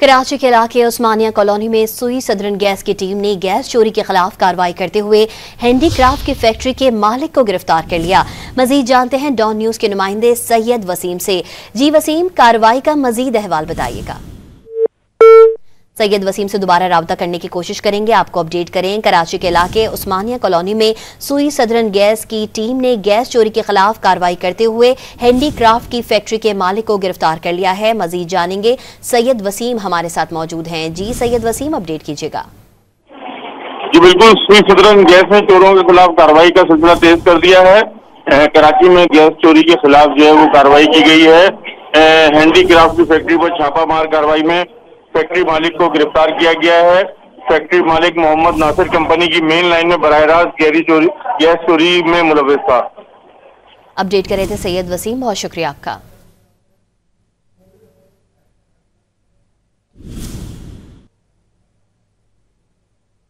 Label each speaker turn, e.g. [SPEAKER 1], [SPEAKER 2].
[SPEAKER 1] कराची के इलाके उस्मानिया कॉलोनी में सुई सदरन गैस की टीम ने गैस चोरी के खिलाफ कार्रवाई करते हुए हैंडीक्राफ्ट की फैक्ट्री के मालिक को गिरफ्तार कर लिया। मजीद जानते हैं डॉन न्यूज के नुमाइंदे सैयद वसीम से। जी वसीम, कार्रवाई का मजीद अहवाल बताइएगा। सैयद वसीम से दोबारा राब्ता करने की कोशिश करेंगे, आपको अपडेट करें। कराची के इलाके उस्मानिया कॉलोनी में सुई सदरन गैस की टीम ने गैस चोरी के खिलाफ कार्रवाई करते हुए हैंडीक्राफ्ट की फैक्ट्री के मालिक को गिरफ्तार कर लिया है। मजीद जानेंगे, सैयद वसीम हमारे साथ मौजूद हैं। जी सैयद वसीम, अपडेट कीजिएगा।
[SPEAKER 2] जी बिल्कुल, सुई सदरन गैस ने चोरों के खिलाफ कार्रवाई का सिलसिला तेज कर दिया है। कराची में गैस चोरी के खिलाफ जो है वो कार्रवाई की गई है। हैंडीक्राफ्ट की फैक्ट्री पर छापामार कार्रवाई में फैक्ट्री मालिक को गिरफ्तार किया गया है। फैक्ट्री मालिक मोहम्मद नासिर कंपनी की मेन लाइन में बराह रास्त गैस चोरी में मुलव्वस था।
[SPEAKER 1] अपडेट कर रहे थे सैयद वसीम, बहुत शुक्रिया आपका।